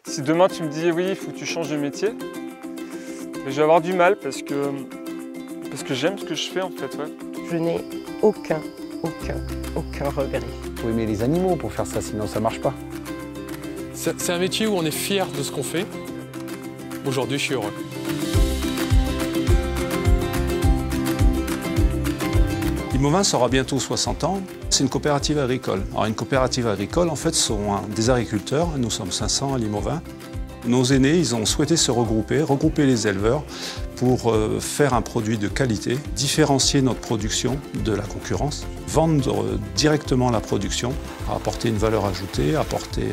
Si demain tu me dis oui, il faut que tu changes de métier, je vais avoir du mal parce que j'aime ce que je fais en fait. Ouais. Je n'ai aucun regret. Il faut aimer les animaux pour faire ça, sinon ça marche pas. C'est un métier où on est fier de ce qu'on fait. Aujourd'hui, je suis heureux. Limovin aura bientôt 60 ans. C'est une coopérative agricole. Alors une coopérative agricole, en fait, sont des agriculteurs. Nous sommes 500 à Limovin. Nos aînés, ils ont souhaité se regrouper les éleveurs pour faire un produit de qualité, différencier notre production de la concurrence, vendre directement la production, apporter une valeur ajoutée, apporter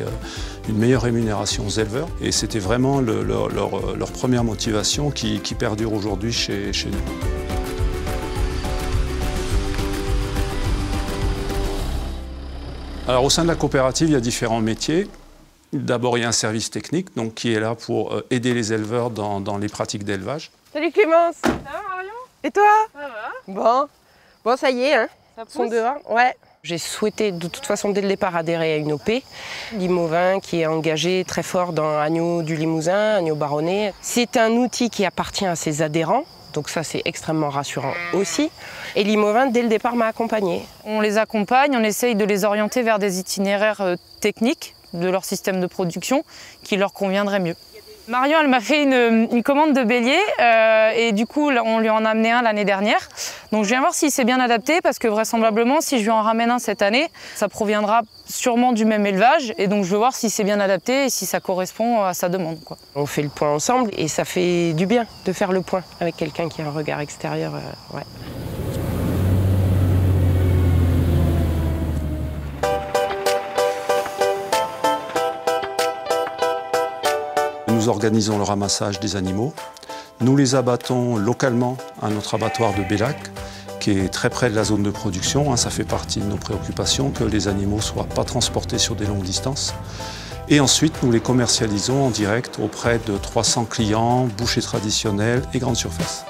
une meilleure rémunération aux éleveurs. Et c'était vraiment leur première motivation qui perdure aujourd'hui chez nous. Alors au sein de la coopérative, il y a différents métiers. D'abord, il y a un service technique qui est là pour aider les éleveurs dans les pratiques d'élevage. Salut Clémence. Ça va Marion? Et toi? Ça va. Bon ça y est, hein. Ça Ils sont dehors. Ouais. J'ai souhaité de toute façon dès le départ adhérer à une OP. Limovin qui est engagé très fort dans Agneau du Limousin, Agneau Baronnais. C'est un outil qui appartient à ses adhérents. Donc ça, c'est extrêmement rassurant aussi. Et Limovin, dès le départ, m'a accompagnée. On les accompagne, on essaye de les orienter vers des itinéraires techniques de leur système de production qui leur conviendraient mieux. Marion, elle m'a fait une commande de bélier et du coup, on lui en a amené un l'année dernière. Donc je viens voir s'il s'est bien adapté parce que vraisemblablement, si je lui en ramène un cette année, ça proviendra sûrement du même élevage et donc je veux voir s'il s'est bien adapté et si ça correspond à sa demande, quoi. On fait le point ensemble et ça fait du bien de faire le point avec quelqu'un qui a un regard extérieur. Ouais. Nous organisons le ramassage des animaux. Nous les abattons localement à notre abattoir de Bellac, qui est très près de la zone de production. Ça fait partie de nos préoccupations que les animaux ne soient pas transportés sur des longues distances. Et ensuite, nous les commercialisons en direct auprès de 300 clients, bouchers traditionnels et grandes surfaces.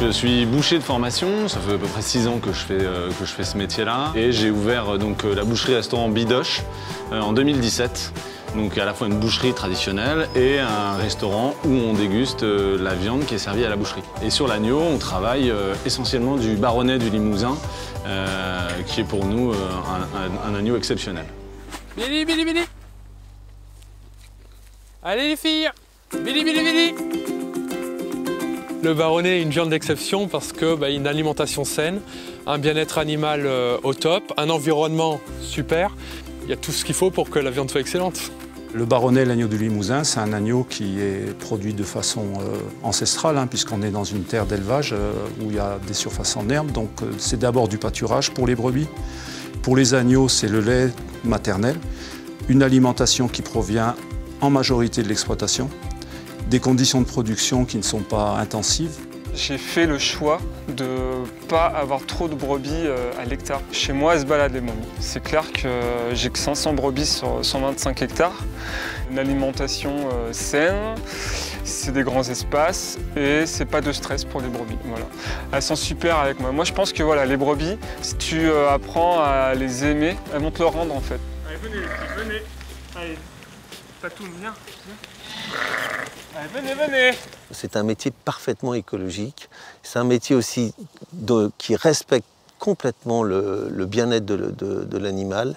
Je suis boucher de formation, ça fait à peu près 6 ans que je fais ce métier-là. Et j'ai ouvert la boucherie-restaurant Bidoche en 2017. Donc à la fois une boucherie traditionnelle et un restaurant où on déguste la viande qui est servie à la boucherie. Et sur l'agneau, on travaille essentiellement du Baronnais du Limousin, qui est pour nous un agneau exceptionnel. Billy, Billy, Billy. Allez les filles. Billy, Billy, Billy. Le Baronnais est une viande d'exception parce que une alimentation saine, un bien-être animal au top, un environnement super. Il y a tout ce qu'il faut pour que la viande soit excellente. Le Baronnais, l'agneau du Limousin, c'est un agneau qui est produit de façon ancestrale, puisqu'on est dans une terre d'élevage où il y a des surfaces en herbe. Donc c'est d'abord du pâturage pour les brebis. Pour les agneaux, c'est le lait maternel, une alimentation qui provient en majorité de l'exploitation, des conditions de production qui ne sont pas intensives. J'ai fait le choix de ne pas avoir trop de brebis à l'hectare. Chez moi, elles se baladent les momies. C'est clair que j'ai que 500 brebis sur 125 hectares. Une alimentation saine, c'est des grands espaces et c'est pas de stress pour les brebis. Voilà. Elles sont super avec moi. Moi, je pense que les brebis, si tu apprends à les aimer, elles vont te le rendre en fait. Allez, venez les filles, venez. Allez, Tatoune, viens. Allez, venez, venez. C'est un métier parfaitement écologique. C'est un métier aussi qui respecte complètement le bien-être de l'animal.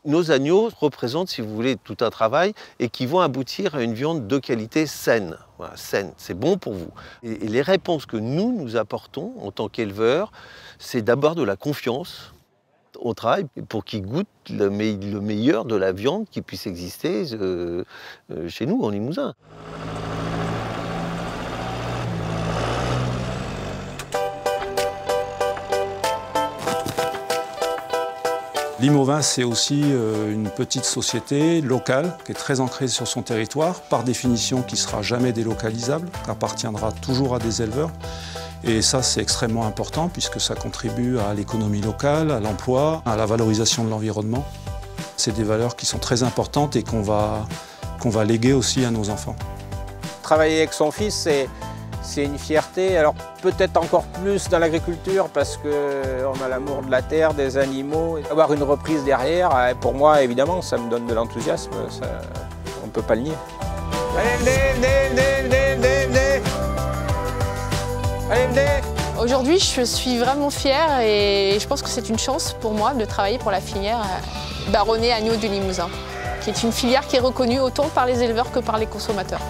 Nos agneaux représentent, si vous voulez, tout un travail et qui vont aboutir à une viande de qualité saine. Voilà, saine, c'est bon pour vous. Et les réponses que nous apportons en tant qu'éleveurs, c'est d'abord de la confiance. On travaille pour qu'ils goûtent le meilleur de la viande qui puisse exister chez nous, en Limousin. Limovin, c'est aussi une petite société locale qui est très ancrée sur son territoire, par définition qui ne sera jamais délocalisable, qui appartiendra toujours à des éleveurs. Et ça, c'est extrêmement important puisque ça contribue à l'économie locale, à l'emploi, à la valorisation de l'environnement. C'est des valeurs qui sont très importantes et qu'on va léguer aussi à nos enfants. Travailler avec son fils, c'est une fierté. Alors peut-être encore plus dans l'agriculture parce qu'on a l'amour de la terre, des animaux. Avoir une reprise derrière, pour moi, évidemment, ça me donne de l'enthousiasme. ne peut pas le nier. Allez, venez. Allez, venez. Aujourd'hui, je suis vraiment fière et je pense que c'est une chance pour moi de travailler pour la filière Baronnet Agneau du Limousin, qui est une filière qui est reconnue autant par les éleveurs que par les consommateurs.